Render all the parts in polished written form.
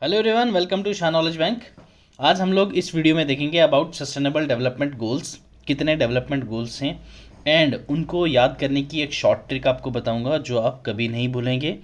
Hello everyone, welcome to Shah knowledge bank. आज हम लोग इस वीडियो में देखेंगे अबाउट सस्टेनेबल डेवलपमेंट गोल्स। कितने डेवलपमेंट गोल्स हैं एंड उनको याद करने की एक शॉर्ट ट्रिक आपको बताऊंगा जो आप कभी नहीं भूलेंगे।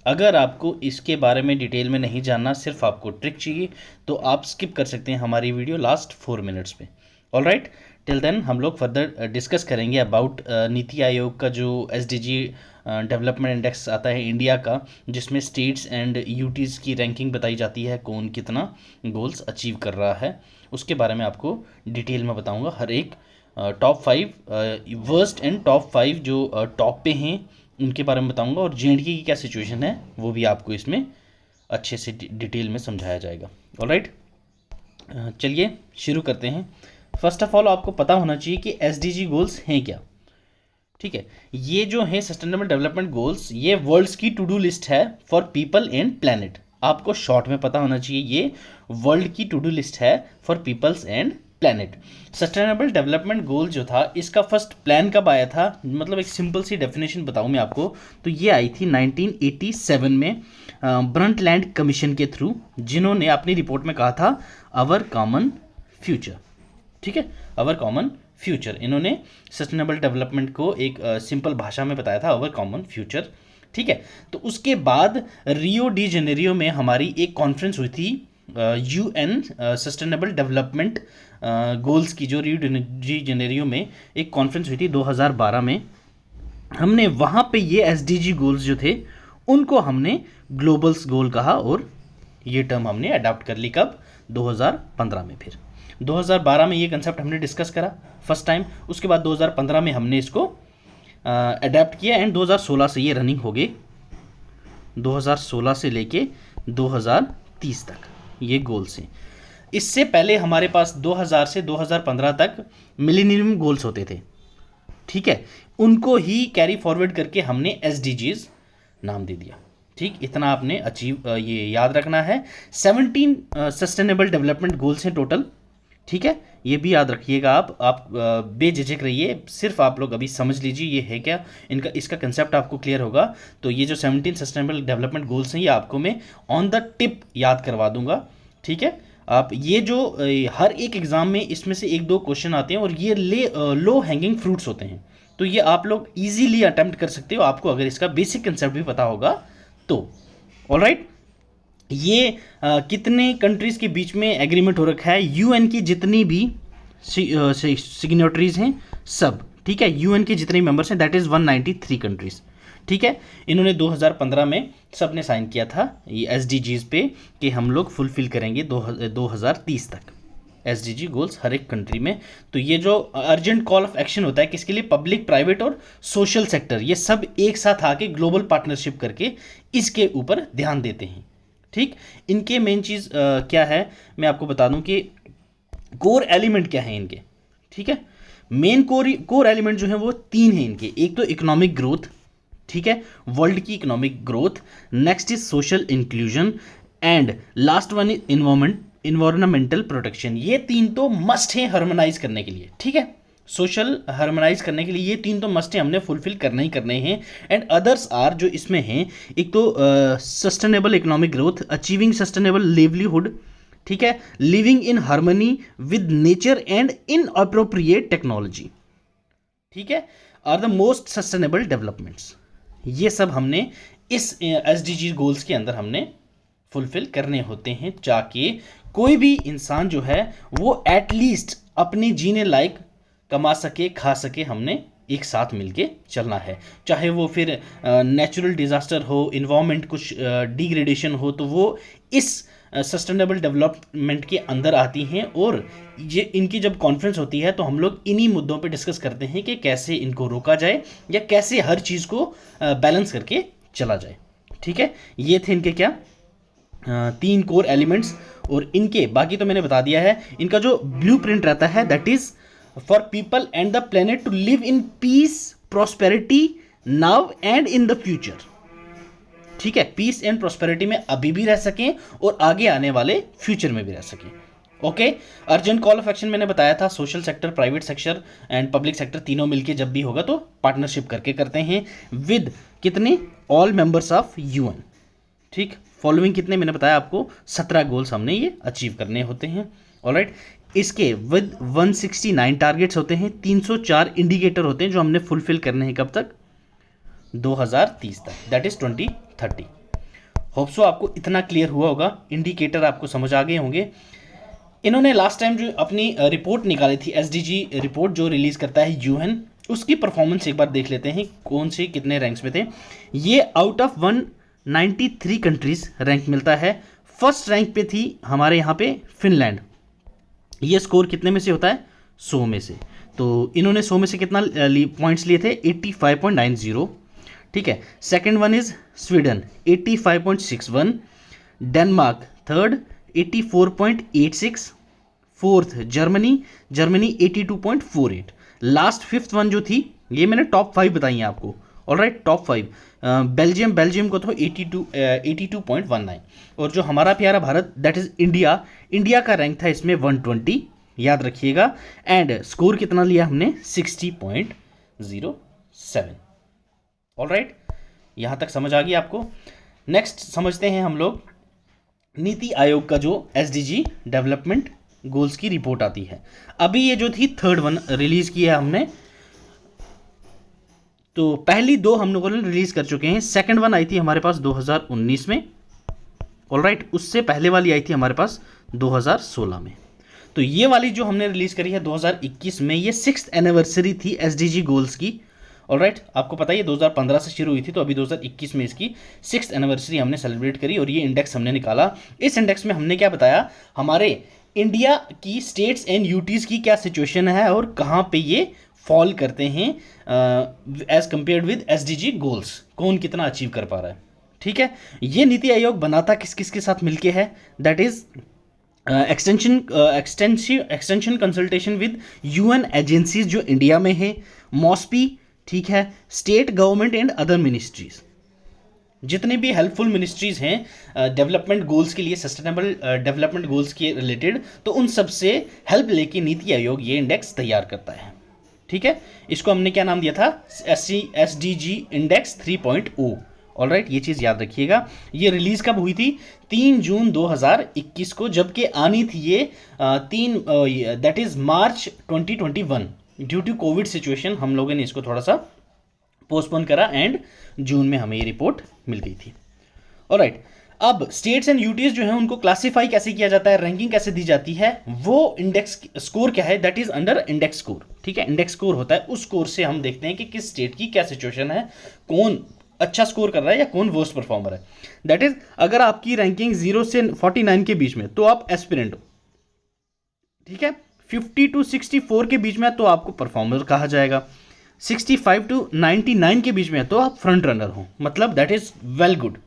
अगर आपको इसके बारे में डिटेल में नहीं जानना, सिर्फ आपको ट्रिक चाहिए, तो आप स्किप कर सकते हैं हमारी वीडियो लास्ट 4 मिनट्स पे। ऑल राइट, टिल देन हम लोग फर्दर डिस्कस करेंगे अबाउट नीति आयोग का जो एसडीजी डेवलपमेंट इंडेक्स आता है इंडिया का, जिसमें स्टेट्स एंड यूटीज़ की रैंकिंग बताई जाती है, कौन कितना गोल्स अचीव कर रहा है। उसके बारे में आपको डिटेल में बताऊंगा। हर एक टॉप 5 वर्स्ट एंड टॉप 5 जो टॉप पे हैं उनके बारे में बताऊंगा, और जेएंडके की क्या सिचुएशन है वो भी आपको इसमें अच्छे से डिटेल में समझाया जाएगा। ऑलराइट, चलिए शुरू करते हैं। फर्स्ट ऑफ ऑल आपको पता होना चाहिए कि एसडीजी गोल्स हैं क्या। ठीक है, ये जो है सस्टेनेबल डेवलपमेंट गोल्स, ये वर्ल्ड्स की टू डू लिस्ट है फॉर पीपल एंड प्लैनेट। आपको शॉर्ट में पता होना चाहिए, ये वर्ल्ड की टू डू लिस्ट है for peoples and planet. Sustainable development goal जो था, इसका फर्स्ट प्लान कब आया था, मतलब एक सिंपल सी डेफिनेशन बताऊं मैं आपको, तो ये आई थी 1987 में ब्रंटलैंड कमीशन के थ्रू, जिन्होंने अपनी रिपोर्ट में कहा था अवर कॉमन फ्यूचर। ठीक है, अवर कॉमन फ्यूचर, इन्होंने सस्टेनेबल डेवलपमेंट को एक सिंपल भाषा में बताया था, अवर कॉमन फ्यूचर। ठीक है, तो उसके बाद रियो डी जेनेरियो में हमारी एक कॉन्फ्रेंस हुई थी, यूएन सस्टेनेबल डेवलपमेंट गोल्स की, जो रियो डी जेनेरियो में एक कॉन्फ्रेंस हुई थी 2012 में। हमने वहाँ पे ये एसडीजी गोल्स जो थे उनको हमने ग्लोबल्स गोल कहा, और ये टर्म हमने अडॉप्ट कर ली कब, 2015 में। फिर 2012 में ये कंसेप्ट हमने डिस्कस करा फर्स्ट टाइम, उसके बाद 2015 में हमने इसको अडेप्ट किया, एंड 2016 से ये रनिंग हो गई, 2016 से लेके 2030 तक ये गोल्स हैं। इससे पहले हमारे पास 2000 से 2015 तक मिलेनियम गोल्स होते थे। ठीक है, उनको ही कैरी फॉरवर्ड करके हमने एसडीजीज नाम दे दिया। ठीक, इतना आपने अचीव ये याद रखना है। 17 सस्टेनेबल डेवलपमेंट गोल्स हैं टोटल। ठीक है, ये भी याद रखिएगा। आप बेझिझक रहिए, सिर्फ आप लोग अभी समझ लीजिए ये है क्या, इनका इसका कंसेप्ट आपको क्लियर होगा। तो ये जो 17 सस्टेनेबल डेवलपमेंट गोल्स हैं, ये आपको मैं ऑन द टिप याद करवा दूंगा। ठीक है, आप ये जो हर एक एग्जाम में इसमें से 1-2 क्वेश्चन आते हैं, और ये लो हैंगिंग फ्रूट्स होते हैं, तो ये आप लोग इजीली अटेम्प्ट कर सकते हो, आपको अगर इसका बेसिक कंसेप्ट भी पता होगा तो। ऑलराइट, ये कितने कंट्रीज़ के बीच में एग्रीमेंट हो रखा है, यूएन की जितनी भी सिग्नेटरीज हैं सब। ठीक है, यूएन के जितने मेंबर्स हैं, दैट इज़ 193 कंट्रीज़। ठीक है, इन्होंने 2015 में सब ने साइन किया था ये एसडीजीज पे, कि हम लोग फुलफिल करेंगे 2030 तक एसडीजी गोल्स हर एक कंट्री में। तो ये जो अर्जेंट कॉल ऑफ एक्शन होता है, किसके लिए, पब्लिक, प्राइवेट और सोशल सेक्टर, ये सब एक साथ आके ग्लोबल पार्टनरशिप करके इसके ऊपर ध्यान देते हैं। ठीक, इनके मेन चीज़ क्या है मैं आपको बता दूं कि कोर एलिमेंट क्या है इनके। ठीक है, मेन कोर एलिमेंट जो है वो 3 हैं इनके। एक तो इकोनॉमिक ग्रोथ, ठीक है, वर्ल्ड की economic growth, next is social inclusion, and last one is environmental protection. ये 3 तो मस्ट हैं हार्मोनाइज करने के लिए। ठीक है, सोशल हार्मोनाइज करने के लिए ये 3 तो मस्ट है, हमने फुलफिल करने ही करने हैं। एंड अदर्स आर जो इसमें हैं, एक तो sustainable economic growth, achieving sustainable livelihood, ठीक है, living in harmony with nature and in appropriate technology. ठीक है, are the most sustainable developments. ये सब हमने इस एसडीजी गोल्स के अंदर हमने फुलफिल करने होते हैं, ताकि कोई भी इंसान जो है वो एटलीस्ट अपने जीने लायक कमा सके, खा सके। हमने एक साथ मिलके चलना है, चाहे वो फिर नेचुरल डिज़ास्टर हो, इन्वायरमेंट कुछ डिग्रेडेशन हो, तो वो इस सस्टेनेबल डेवलपमेंट के अंदर आती हैं। और ये इनकी जब कॉन्फ्रेंस होती है तो हम लोग इन्हीं मुद्दों पे डिस्कस करते हैं कि कैसे इनको रोका जाए, या कैसे हर चीज़ को बैलेंस करके चला जाए। ठीक है, ये थे इनके क्या 3 कोर एलिमेंट्स। और इनके बाकी तो मैंने बता दिया है। इनका जो ब्लूप्रिंट रहता है, that is for people and the planet to live in peace, prosperity now and in the future. ठीक है, पीस एंड प्रॉस्पेरिटी में अभी भी रह सकें और आगे आने वाले फ्यूचर में भी रह सकें। Okay, urgent call of action मैंने बताया था, social sector, private sector and public sector तीनों मिलके जब भी होगा तो पार्टनरशिप करके करते हैं, विद कितने, ऑल मेंबर्स ऑफ यूएन। ठीक, फॉलोइंग कितने, मैंने बताया आपको 17 गोल्स हमने ये अचीव करने होते हैं। ऑलराइट, इसके विद 169 टारगेट्स होते हैं, 304 इंडिकेटर होते हैं जो हमने फुलफिल करने हैं कब तक, 2030 तक, दैट इज 2030। होप सो आपको इतना क्लियर हुआ होगा, इंडिकेटर आपको समझ आ गए होंगे। इन्होंने लास्ट टाइम जो अपनी रिपोर्ट निकाली थी, एसडीजी रिपोर्ट जो रिलीज करता है यूएन, उसकी परफॉर्मेंस एक बार देख लेते हैं कौन से कितने रैंक्स में थे। ये आउट ऑफ 193 कंट्रीज रैंक मिलता है। फर्स्ट रैंक पे थी हमारे यहाँ पे फिनलैंड। ये स्कोर कितने में से होता है, 100 में से। तो इन्होंने 100 में से कितना पॉइंट्स लिए थे, 85.90। ठीक है, second one is Sweden 85.61, Denmark third 84.86, fourth Germany 82.48। Last fifth one जो थी, ये मैंने टॉप 5 बताई हैं आपको। ऑलराइट, टॉप 5 बेल्जियम को तो 82.19, और जो हमारा प्यारा भारत दैट इज इंडिया का रैंक था इसमें 120, याद रखिएगा। एंड स्कोर कितना लिया हमने, 60.07। ऑलराइट, यहां तक समझ आ गई आपको। नेक्स्ट समझते हैं हम लोग नीति आयोग का जो एसडीजी डेवलपमेंट गोल्स की रिपोर्ट आती है। अभी ये जो थी थर्ड वन रिलीज की है हमने, तो पहली 2 हम लोगों ने रिलीज कर चुके हैं। सेकंड वन आई थी हमारे पास 2019 में। ऑलराइट, उससे पहले वाली आई थी हमारे पास 2016 में। तो ये वाली जो हमने रिलीज करी है 2021 में, ये 6th एनिवर्सरी थी एसडीजी गोल्स की। ऑलराइट, आपको पता है 2015 से शुरू हुई थी, तो अभी 2021 में इसकी 6th एनिवर्सरी हमने सेलिब्रेट करी और ये इंडेक्स हमने निकाला। इस इंडेक्स में हमने क्या बताया, हमारे इंडिया की स्टेट्स एंड यूटीज़ की क्या सिचुएशन है और कहाँ पे ये फॉल करते हैं as compared with SDG goals, कौन कितना अचीव कर पा रहा है। ठीक है, ये नीति आयोग बनाता किस किस के साथ मिलके है, that is extension consultation with UN agencies जो इंडिया में है, मॉस्पी, ठीक है, state government and other ministries, जितने भी हेल्पफुल मिनिस्ट्रीज हैं डेवलपमेंट गोल्स के लिए, सस्टेनेबल डेवलपमेंट गोल्स के रिलेटेड, तो उन सब से हेल्प लेके नीति आयोग ये इंडेक्स तैयार करता है। ठीक है, इसको हमने क्या नाम दिया था, एसडीजी इंडेक्स 3.0। ऑलराइट, ये चीज़ याद रखिएगा। ये रिलीज कब हुई थी, 3 जून 2021 को, जबकि आनी थी ये that is March 2021। Due to covid situation हम लोगों ने इसको थोड़ा सा पोस्टपोन करा एंड जून में हमें ये रिपोर्ट मिल गई थी। ऑलराइट, अब स्टेट्स एंड यूटीज जो है उनको क्लासिफाई कैसे किया जाता है, रैंकिंग कैसे दी जाती है, वो इंडेक्स स्कोर क्या है, that is under index score. ठीक है, इंडेक्स स्कोर होता है, उस स्कोर से हम देखते हैं कि किस स्टेट की क्या सिचुएशन है, कौन अच्छा स्कोर कर रहा है या कौन वर्स्ट परफॉर्मर है। दैट इज अगर आपकी रैंकिंग 0 से 49 के बीच में तो आप एस्पिरेंट हो। ठीक है, 50 to 64 के बीच में तो आपको परफॉर्मर कहा जाएगा, 65 to 99 के बीच में तो आप फ्रंट रनर हो, मतलब दैट इज वेल गुड।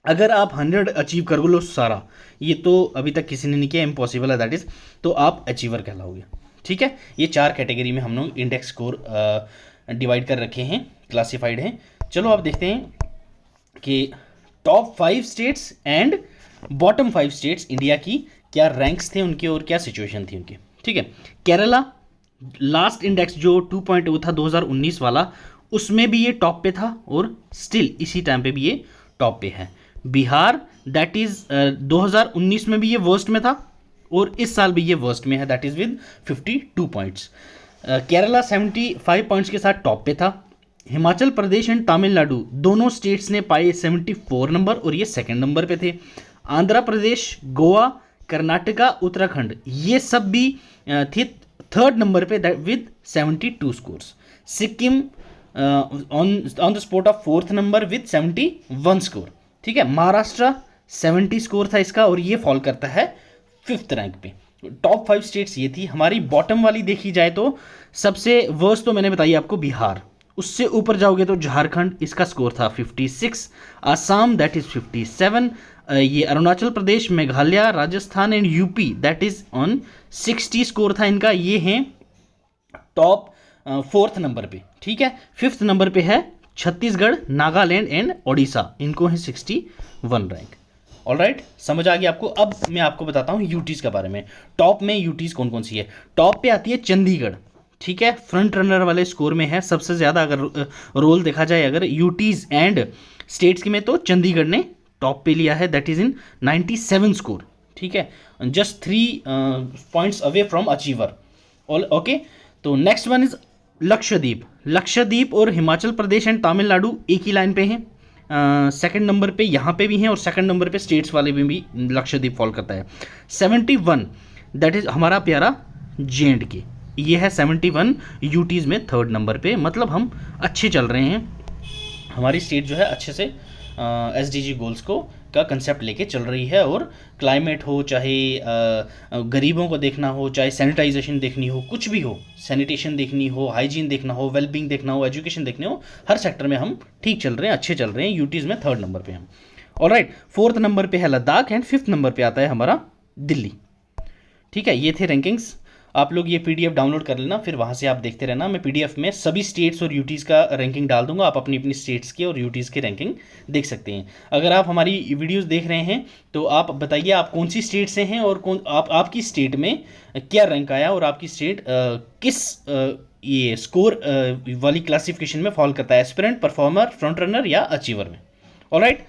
अगर आप 100 अचीव कर लो सारा, ये तो अभी तक किसी ने नहीं किया, इम्पॉसिबल है दैट इज, तो आप अचीवर कहलाओगे। ठीक है, ये 4 कैटेगरी में हम लोग इंडेक्स स्कोर डिवाइड कर रखे हैं, क्लासिफाइड हैं। चलो आप देखते हैं कि top 5 states and bottom 5 states India की क्या रैंक्स थे उनके और क्या सिचुएशन थी उनकी। ठीक है, केरला लास्ट इंडेक्स जो 2.0 था 2019 वाला, उसमें भी ये टॉप पे था और स्टिल इसी टाइम पे भी ये टॉप पे है। बिहार दैट इज 2019 में भी ये वर्स्ट में था और इस साल भी ये वर्स्ट में है, that is with 52 points. Kerala 75 points के साथ टॉप पे था। हिमाचल प्रदेश एंड तमिलनाडु दोनों स्टेट्स ने पाए 74 नंबर और ये सेकंड नंबर पे थे। आंध्र प्रदेश, गोवा, कर्नाटका, उत्तराखंड ये सब भी थे थर्ड नंबर पे with 72 scores. Sikkim on the spot of fourth number with 71 score. ठीक है, महाराष्ट्र 70 स्कोर था इसका और ये फॉल करता है 5th रैंक पे। टॉप 5 स्टेट्स ये थी। हमारी बॉटम वाली देखी जाए तो सबसे वर्स्ट तो मैंने बताई आपको बिहार, उससे ऊपर जाओगे तो झारखंड, इसका स्कोर था 56, आसाम दैट इज 57, ये Arunachal Pradesh, Meghalaya, Rajasthan and UP that is on 60 score था इनका। ये हैं टॉप 4th नंबर पे। ठीक है, 5th नंबर पे है छत्तीसगढ़, नागालैंड एंड ओडिशा, इनको है 61 रैंक। ऑलराइट, समझ आ गया आपको। अब मैं आपको बताता हूँ यूटीज के बारे में। टॉप में यूटीज कौन कौन सी है। टॉप पे आती है चंडीगढ़। ठीक है, फ्रंट रनर वाले स्कोर में है सबसे ज़्यादा। अगर रोल देखा जाए अगर यूटीज एंड स्टेट्स की में, तो चंडीगढ़ ने टॉप पे लिया है, दैट इज इन 97 स्कोर, ठीक है, just 3 points away from achiever. Okay, तो next one is Lakshadweep. Lakshadweep और हिमाचल प्रदेश एंड तमिलनाडु एक ही लाइन पे हैं, सेकंड नंबर पे यहाँ पे भी हैं, और सेकंड नंबर पे स्टेट्स वाले में भी लक्षद्वीप फॉल करता है। 71 दैट इज हमारा प्यारा J&K, ये है 71 यूटीज़ में थर्ड नंबर पे। मतलब हम अच्छे चल रहे हैं, हमारी स्टेट जो है अच्छे से SDG गोल्स को का कंसेप्ट लेके चल रही है। और क्लाइमेट हो, चाहे गरीबों को देखना हो, चाहे सैनिटाइजेशन देखनी हो, कुछ भी हो, सैनिटेशन देखनी हो, हाइजीन देखना हो, वेलबींग देखना हो, एजुकेशन देखने हो, हर सेक्टर में हम ठीक चल रहे हैं, अच्छे चल रहे हैं। यूटीज़ में थर्ड नंबर पे हम। ऑलराइट, फोर्थ नंबर पे है लद्दाख एंड फिफ्थ नंबर पे आता है हमारा दिल्ली। ठीक है, ये थे रैंकिंग्स। आप लोग ये PDF डाउनलोड कर लेना, फिर वहाँ से आप देखते रहना। मैं PDF में सभी स्टेट्स और यूटीज़ का रैंकिंग डाल दूंगा, आप अपनी अपनी स्टेट्स के और यूटीज़ के रैंकिंग देख सकते हैं। अगर आप हमारी वीडियोस देख रहे हैं तो आप बताइए आप कौन सी स्टेट से हैं और आपकी स्टेट में क्या रैंक आया, और आपकी स्टेट किस ये स्कोर वाली क्लासिफिकेशन में फॉल करता है, एस्पिरेंट, परफॉर्मर, फ्रंट रनर या अचीवर में। ऑलराइट,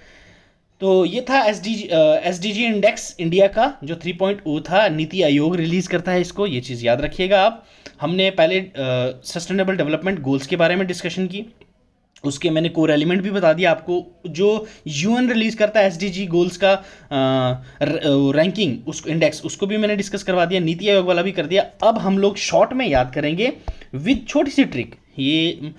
तो ये था SDG इंडेक्स इंडिया का जो 3.0 था। नीति आयोग रिलीज़ करता है इसको, ये चीज़ याद रखिएगा आप। हमने पहले सस्टेनेबल डेवलपमेंट गोल्स के बारे में डिस्कशन की, उसके मैंने कोर एलिमेंट भी बता दिया आपको। जो UN रिलीज़ करता है SDG गोल्स का रैंकिंग, उसको इंडेक्स, उसको भी मैंने डिस्कस करवा दिया, नीति आयोग वाला भी कर दिया। अब हम लोग शॉर्ट में याद करेंगे विद छोटी सी ट्रिक। ये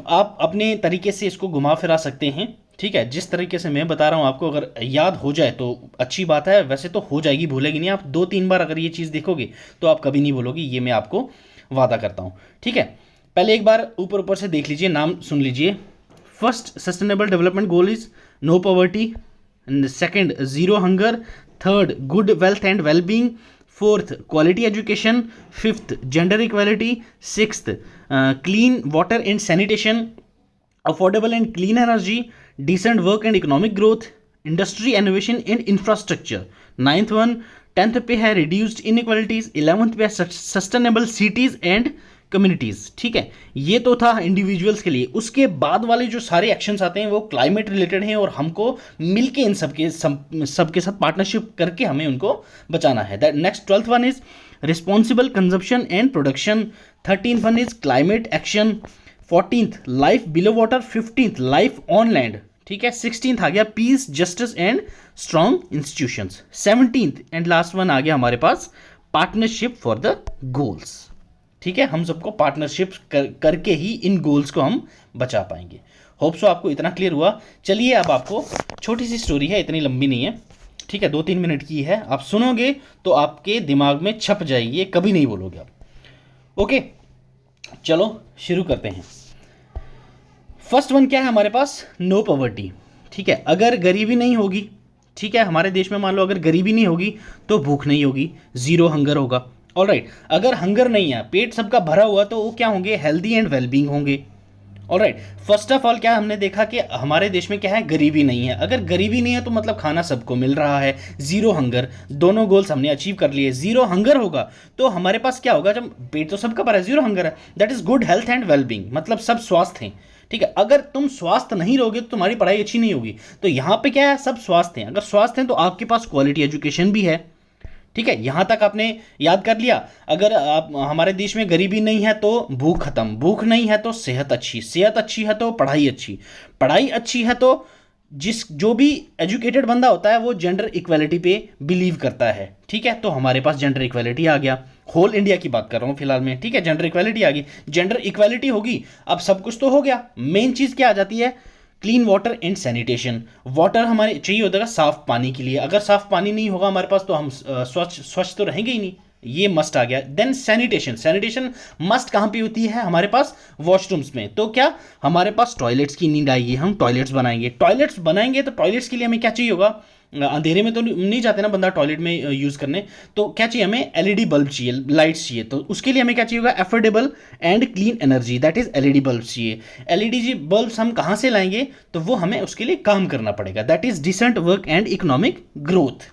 आप अपने तरीके से इसको घुमा फिरा सकते हैं, ठीक है। जिस तरीके से मैं बता रहा हूँ आपको अगर याद हो जाए तो अच्छी बात है, वैसे तो हो जाएगी, भूलेगी नहीं। आप 2-3 बार अगर ये चीज़ देखोगे तो आप कभी नहीं भूलोगे, ये मैं आपको वादा करता हूँ, ठीक है। पहले एक बार ऊपर ऊपर से देख लीजिए, नाम सुन लीजिए। First sustainable development goal is no poverty, second zero hunger, third good health and wellbeing, fourth quality education, fifth gender equality, sixth clean water and sanitation, affordable and clean energy, decent work and economic growth, industry innovation and infrastructure। 9th one 10th पे है reduced inequalities, 11th पे है sustainable cities and communities। ठीक है, ये तो था individuals के लिए। उसके बाद वाले जो सारे एक्शंस आते हैं वो क्लाइमेट रिलेटेड हैं, और हमको मिलके इन सबके साथ पार्टनरशिप करके हमें उनको बचाना है। That next 12th one is responsible consumption and production, 13th one is climate action, 14th life below water, 15th life on land, ठीक है। 16th आ गया peace, justice and strong institutions. 17th and last one आ गया हमारे पास partnership for the goals, ठीक है। हम सबको पार्टनरशिप करके ही इन गोल्स को हम बचा पाएंगे। होप सो आपको इतना क्लियर हुआ। चलिए अब आपको छोटी सी स्टोरी है, इतनी लंबी नहीं है, ठीक है, 2-3 मिनट की है। आप सुनोगे तो आपके दिमाग में छप जाएगी, कभी नहीं बोलोगे आप। ओके, चलो शुरू करते हैं। फर्स्ट वन क्या है हमारे पास? नो पॉवर्टी, ठीक है। अगर गरीबी नहीं होगी, ठीक है, हमारे देश में मान लो अगर गरीबी नहीं होगी तो भूख नहीं होगी, जीरो हंगर होगा। ऑलराइट, अगर हंगर नहीं है, पेट सबका भरा हुआ, तो वो क्या होंगे? हेल्दी एंड वेलबींग होंगे। ऑलराइट, फर्स्ट ऑफ ऑल क्या हमने देखा कि हमारे देश में क्या है? गरीबी नहीं है। अगर गरीबी नहीं है तो मतलब खाना सबको मिल रहा है, जीरो हंगर, दोनों गोल्स हमने अचीव कर लिए। जीरो हंगर होगा तो हमारे पास क्या होगा? जब पेट तो सबका भरा है, जीरो हंगर है, that is good health and wellbeing, मतलब सब स्वास्थ्य हैं, ठीक है। अगर तुम स्वास्थ्य नहीं रहोगे तो तुम्हारी पढ़ाई अच्छी नहीं होगी। तो यहाँ पे क्या है? सब स्वास्थ्य हैं। अगर स्वास्थ्य हैं तो आपके पास क्वालिटी एजुकेशन भी है, ठीक है। यहां तक आपने याद कर लिया। अगर आप हमारे देश में गरीबी नहीं है तो भूख खत्म, भूख नहीं है तो सेहत अच्छी, सेहत अच्छी है तो पढ़ाई अच्छी, पढ़ाई अच्छी है तो जो भी एजुकेटेड बंदा होता है वो जेंडर इक्वालिटी पे बिलीव करता है, ठीक है। तो हमारे पास जेंडर इक्वालिटी आ गया। होल इंडिया की बात कर रहा हूं फिलहाल में, ठीक है। जेंडर इक्वालिटी आ गई, जेंडर इक्वालिटी होगी, अब सब कुछ तो हो गया। मेन चीज क्या आ जाती है? Clean water and sanitation. Water हमारे चाहिए होता है साफ पानी के लिए। अगर साफ पानी नहीं होगा हमारे पास तो हम स्वच्छ तो रहेंगे ही नहीं, ये मस्ट आ गया। देन सैनिटेशन, सैनिटेशन मस्ट कहाँ पे होती है? हमारे पास वॉशरूम्स में। तो क्या हमारे पास टॉयलेट्स की नीड आएगी, हम टॉयलेट्स बनाएंगे। टॉयलेट्स बनाएंगे तो टॉयलेट्स के लिए हमें क्या चाहिए होगा? अंधेरे में तो नहीं जाते ना बंदा टॉयलेट में यूज़ करने, तो क्या चाहिए हमें? LED बल्ब चाहिए, लाइट्स चाहिए। तो उसके लिए हमें क्या चाहिए होगा? Affordable and clean energy, that is LED bulb चाहिए। LED बल्ब हम कहाँ से लाएंगे? तो वो हमें उसके लिए काम करना पड़ेगा, that is decent work and economic growth,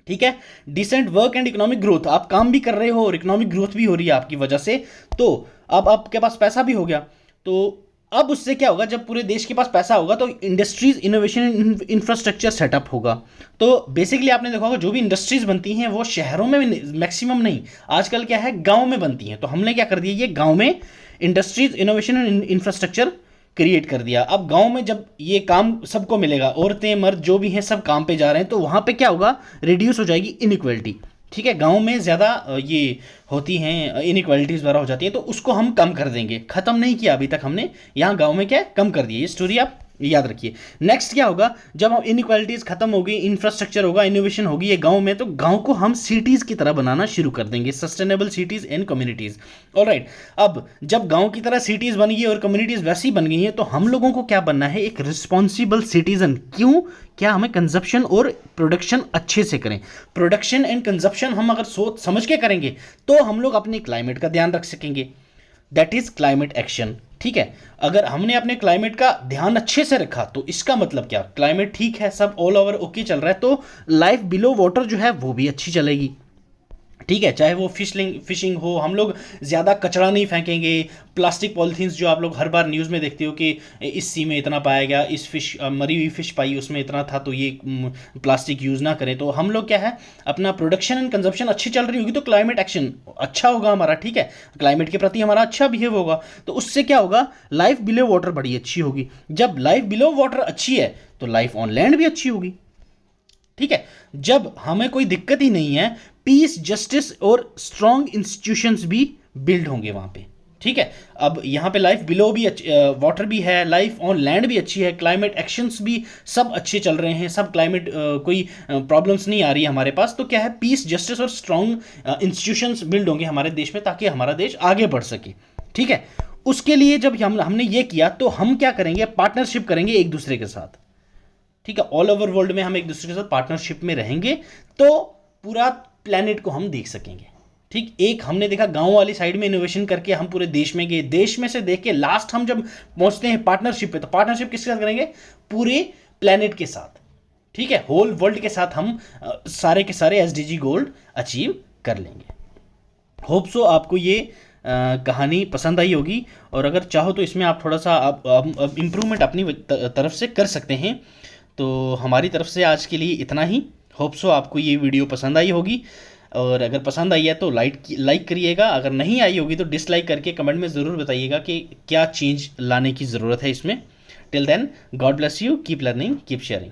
ठीक है। Decent work and economic growth, आप काम भी कर रहे हो और इकोनॉमिक ग्रोथ भी हो रही है आपकी वजह से, तो अब आपके पास पैसा भी हो गया। तो अब उससे क्या होगा, जब पूरे देश के पास पैसा होगा तो इंडस्ट्रीज, इनोवेशन, इंफ्रास्ट्रक्चर सेटअप होगा। तो बेसिकली आपने देखा होगा जो भी इंडस्ट्रीज बनती हैं वो शहरों में मैक्सिमम नहीं, आजकल क्या है गांव में बनती हैं। तो हमने क्या कर दिया, ये गांव में industries, innovation and infrastructure create कर दिया। अब गांव में जब ये काम सबको मिलेगा, औरतें मर्द जो भी हैं सब काम पे जा रहे हैं, तो वहाँ पे क्या होगा, रिड्यूस हो जाएगी इनइक्वलिटी। ठीक है, गांव में ज़्यादा ये होती हैं इनइक्वालिटीज़ वगैरह हो जाती हैं, तो उसको हम कम कर देंगे। ख़त्म नहीं किया अभी तक हमने, यहाँ गांव में क्या है, कम कर दिया। ये स्टोरी आप याद रखिए। नेक्स्ट क्या होगा, जब हम इनइक्वालिटीज़ खत्म होगी, इंफ्रास्ट्रक्चर होगा, इनोवेशन होगी ये गांव में, तो गांव को हम सिटीज़ की तरह बनाना शुरू कर देंगे, sustainable cities and communities. Alright, अब जब गांव की तरह सिटीज़ बन गई और कम्युनिटीज़ वैसी बन गई हैं, तो हम लोगों को क्या बनना है, एक रिस्पॉन्सिबल सिटीज़न। क्यों, क्या हमें कंजप्शन और प्रोडक्शन अच्छे से करें। प्रोडक्शन एंड कंजप्शन हम अगर सोच समझ के करेंगे तो हम लोग अपने क्लाइमेट का ध्यान रख सकेंगे, दैट इज क्लाइमेट एक्शन। ठीक है, अगर हमने अपने क्लाइमेट का ध्यान अच्छे से रखा तो इसका मतलब क्या, क्लाइमेट ठीक है, सब ऑल ओवर ओके चल रहा है, तो लाइफ बिलो वाटर जो है वो भी अच्छी चलेगी। ठीक है, चाहे वो फिशिंग हो, हम लोग ज़्यादा कचरा नहीं फेंकेंगे। प्लास्टिक पॉलीथीन्स जो आप लोग हर बार न्यूज़ में देखते हो कि इस सी में इतना पाया गया, इस फिश मरी हुई फिश पाई उसमें इतना था, तो ये प्लास्टिक यूज़ ना करें। तो हम लोग क्या है, अपना प्रोडक्शन एंड कंजप्शन अच्छी चल रही होगी तो क्लाइमेट एक्शन अच्छा होगा हमारा। ठीक है, क्लाइमेट के प्रति हमारा अच्छा बिहेव होगा, तो उससे क्या होगा, लाइफ बिलो वाटर बड़ी अच्छी होगी। जब लाइफ बिलो वाटर अच्छी है तो लाइफ ऑन लैंड भी अच्छी होगी। ठीक है, जब हमें कोई दिक्कत ही नहीं है, पीस, जस्टिस और स्ट्रॉन्ग इंस्टीट्यूशंस भी बिल्ड होंगे वहां पे। ठीक है, अब यहाँ पे लाइफ बिलो भी वाटर भी है, लाइफ ऑन लैंड भी अच्छी है, क्लाइमेट एक्शंस भी सब अच्छे चल रहे हैं, सब क्लाइमेट कोई प्रॉब्लम्स नहीं आ रही है हमारे पास। तो क्या है, पीस, जस्टिस और स्ट्रॉन्ग इंस्टीट्यूशंस बिल्ड होंगे हमारे देश में, ताकि हमारा देश आगे बढ़ सके। ठीक है, उसके लिए जब हमने ये किया तो हम क्या करेंगे, पार्टनरशिप करेंगे एक दूसरे के साथ। ठीक है, ऑल ओवर वर्ल्ड में हम एक दूसरे के साथ पार्टनरशिप में रहेंगे तो पूरा प्लेनेट को हम देख सकेंगे। ठीक, एक हमने देखा गांव वाली साइड में इनोवेशन करके हम पूरे देश में गए, देश में से देख के लास्ट हम जब पहुंचते हैं पार्टनरशिप पे, तो पार्टनरशिप किसके साथ करेंगे, पूरे प्लेनेट के साथ। ठीक है, होल वर्ल्ड के साथ हम सारे के सारे एसडीजी गोल्ड अचीव कर लेंगे। होप सो आपको ये कहानी पसंद आई होगी, और अगर चाहो तो इसमें आप थोड़ा सा आप इम्प्रूवमेंट अपनी तरफ से कर सकते हैं। तो हमारी तरफ से आज के लिए इतना ही। होप सो आपको ये वीडियो पसंद आई होगी, और अगर पसंद आई है तो लाइक करिएगा, अगर नहीं आई होगी तो डिसलाइक करके कमेंट में ज़रूर बताइएगा कि क्या चेंज लाने की ज़रूरत है इसमें। Till then, God bless you, keep learning, keep sharing.